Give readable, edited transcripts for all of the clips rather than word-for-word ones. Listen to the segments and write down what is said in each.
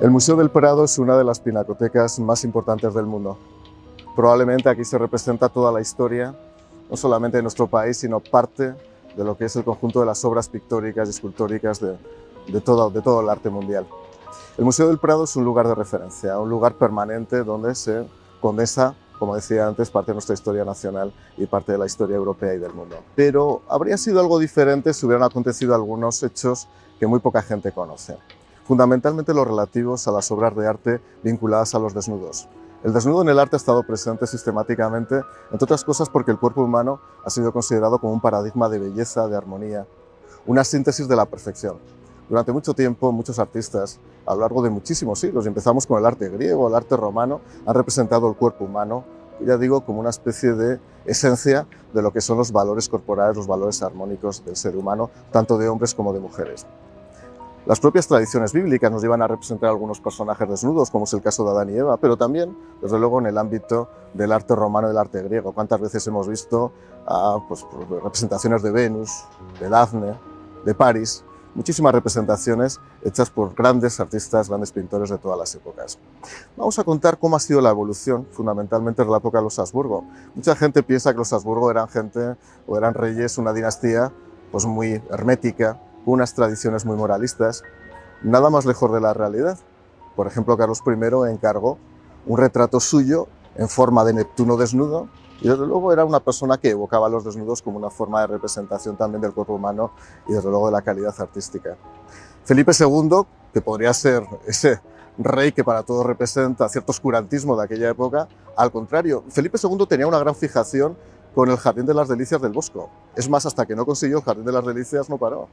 El Museo del Prado es una de las pinacotecas más importantes del mundo. Probablemente aquí se representa toda la historia, no solamente de nuestro país, sino parte de lo que es el conjunto de las obras pictóricas y escultóricas de todo el arte mundial. El Museo del Prado es un lugar de referencia, un lugar permanente donde se condensa, como decía antes, parte de nuestra historia nacional y parte de la historia europea y del mundo. Pero habría sido algo diferente si hubieran acontecido algunos hechos que muy poca gente conoce. Fundamentalmente los relativos a las obras de arte vinculadas a los desnudos. El desnudo en el arte ha estado presente sistemáticamente, entre otras cosas porque el cuerpo humano ha sido considerado como un paradigma de belleza, de armonía, una síntesis de la perfección. Durante mucho tiempo, muchos artistas, a lo largo de muchísimos siglos, y empezamos con el arte griego, el arte romano, han representado el cuerpo humano, ya digo, como una especie de esencia de lo que son los valores corporales, los valores armónicos del ser humano, tanto de hombres como de mujeres. Las propias tradiciones bíblicas nos llevan a representar algunos personajes desnudos, como es el caso de Adán y Eva, pero también, desde luego, en el ámbito del arte romano y del arte griego. ¿Cuántas veces hemos visto representaciones de Venus, de Dafne, de París? Muchísimas representaciones hechas por grandes artistas, grandes pintores de todas las épocas. Vamos a contar cómo ha sido la evolución, fundamentalmente en la época de los Habsburgo. Mucha gente piensa que los Habsburgo eran gente o eran reyes, una dinastía pues muy hermética, unas tradiciones muy moralistas, nada más lejos de la realidad. Por ejemplo, Carlos I encargó un retrato suyo en forma de Neptuno desnudo, y desde luego era una persona que evocaba los desnudos como una forma de representación también del cuerpo humano y desde luego de la calidad artística. Felipe II, que podría ser ese rey que para todos representa cierto oscurantismo de aquella época, al contrario, Felipe II tenía una gran fijación con el Jardín de las Delicias del Bosco. Es más, hasta que no consiguió el Jardín de las Delicias no paró.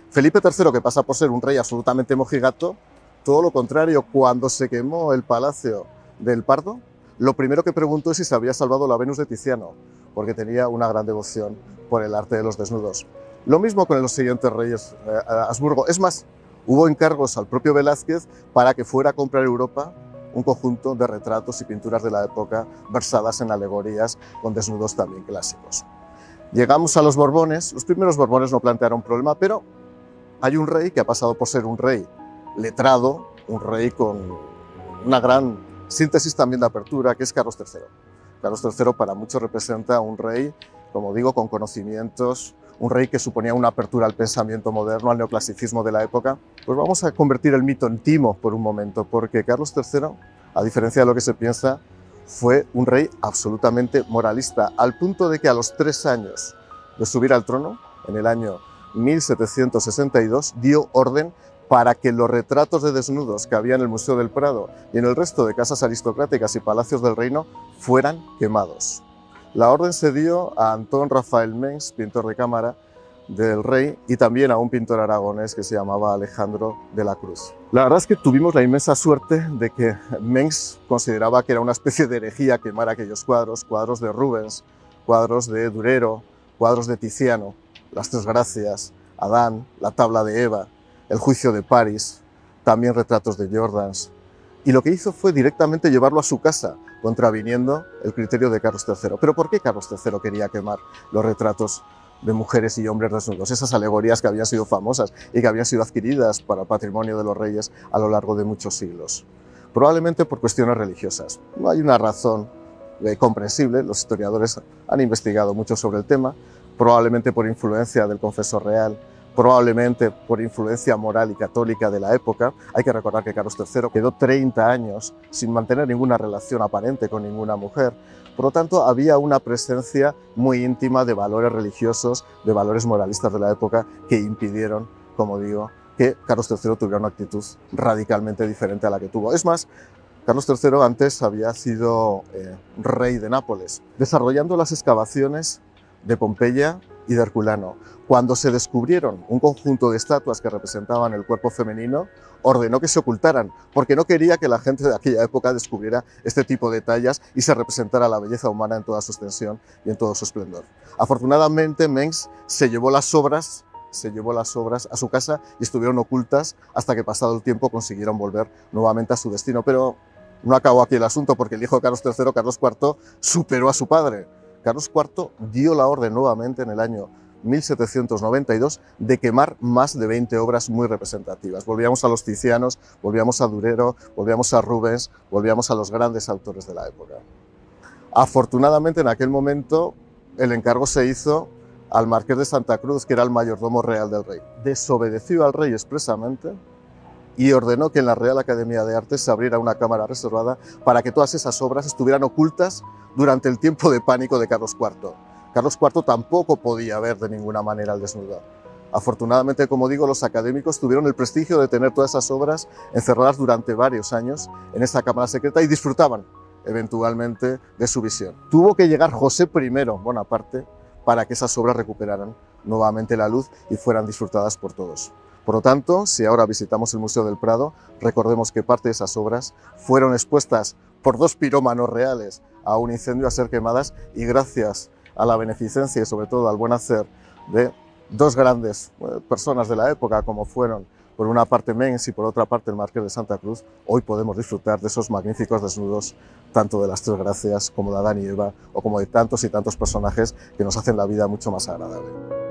Felipe III, que pasa por ser un rey absolutamente mojigato, todo lo contrario, cuando se quemó el Palacio del Pardo, lo primero que preguntó es si se había salvado la Venus de Tiziano, porque tenía una gran devoción por el arte de los desnudos. Lo mismo con los siguientes reyes Habsburgo. Es más, hubo encargos al propio Velázquez para que fuera a comprar a Europa un conjunto de retratos y pinturas de la época versadas en alegorías con desnudos también clásicos. Llegamos a los Borbones. Los primeros Borbones no plantearon problema, pero hay un rey que ha pasado por ser un rey letrado, un rey con una gran síntesis también de apertura, que es Carlos III. Carlos III para muchos representa un rey, como digo, con conocimientos, un rey que suponía una apertura al pensamiento moderno, al neoclasicismo de la época. Pues vamos a convertir el mito en timo por un momento, porque Carlos III, a diferencia de lo que se piensa, fue un rey absolutamente moralista, al punto de que a los 3 años de subir al trono, en el año 1762, dio orden para que los retratos de desnudos que había en el Museo del Prado y en el resto de casas aristocráticas y palacios del reino fueran quemados. La orden se dio a Antón Rafael Mengs, pintor de cámara del rey, y también a un pintor aragonés que se llamaba Alejandro de la Cruz. La verdad es que tuvimos la inmensa suerte de que Mengs consideraba que era una especie de herejía quemar aquellos cuadros, cuadros de Rubens, cuadros de Durero, cuadros de Tiziano, las Tres Gracias, Adán, la Tabla de Eva, el Juicio de París, también retratos de Jordans. Y lo que hizo fue directamente llevarlo a su casa, contraviniendo el criterio de Carlos III. ¿Pero por qué Carlos III quería quemar los retratos de mujeres y hombres desnudos? Esas alegorías que habían sido famosas y que habían sido adquiridas para patrimonio de los reyes a lo largo de muchos siglos. Probablemente por cuestiones religiosas. No hay una razón comprensible, los historiadores han investigado mucho sobre el tema, probablemente por influencia del confesor real, probablemente por influencia moral y católica de la época. Hay que recordar que Carlos III quedó 30 años sin mantener ninguna relación aparente con ninguna mujer. Por lo tanto, había una presencia muy íntima de valores religiosos, de valores moralistas de la época que impidieron, como digo, que Carlos III tuviera una actitud radicalmente diferente a la que tuvo. Es más, Carlos III antes había sido rey de Nápoles, desarrollando las excavaciones de Pompeya y de Herculano. Cuando se descubrieron un conjunto de estatuas que representaban el cuerpo femenino, ordenó que se ocultaran, porque no quería que la gente de aquella época descubriera este tipo de tallas y se representara la belleza humana en toda su extensión y en todo su esplendor. Afortunadamente, Mengs se llevó las obras a su casa y estuvieron ocultas hasta que, pasado el tiempo, consiguieron volver nuevamente a su destino. Pero no acabó aquí el asunto, porque el hijo de Carlos III, Carlos IV, superó a su padre. Carlos IV dio la orden nuevamente en el año 1792, de quemar más de 20 obras muy representativas. Volvíamos a los Ticianos, volvíamos a Durero, volvíamos a Rubens, volvíamos a los grandes autores de la época. Afortunadamente, en aquel momento, el encargo se hizo al marqués de Santa Cruz, que era el mayordomo real del rey. Desobedeció al rey expresamente y ordenó que en la Real Academia de Artes se abriera una cámara reservada para que todas esas obras estuvieran ocultas durante el tiempo de pánico de Carlos IV. Carlos IV tampoco podía ver de ninguna manera el desnudo. Afortunadamente, como digo, los académicos tuvieron el prestigio de tener todas esas obras encerradas durante varios años en esa cámara secreta y disfrutaban eventualmente de su visión. Tuvo que llegar José I Bonaparte para que esas obras recuperaran nuevamente la luz y fueran disfrutadas por todos. Por lo tanto, si ahora visitamos el Museo del Prado, recordemos que parte de esas obras fueron expuestas por dos pirómanos reales a un incendio, a ser quemadas, y gracias a la beneficencia y sobre todo al buen hacer de dos grandes personas de la época, como fueron por una parte Mens y por otra parte el marqués de Santa Cruz, hoy podemos disfrutar de esos magníficos desnudos, tanto de las Tres Gracias como de Adán y Eva, o como de tantos y tantos personajes que nos hacen la vida mucho más agradable.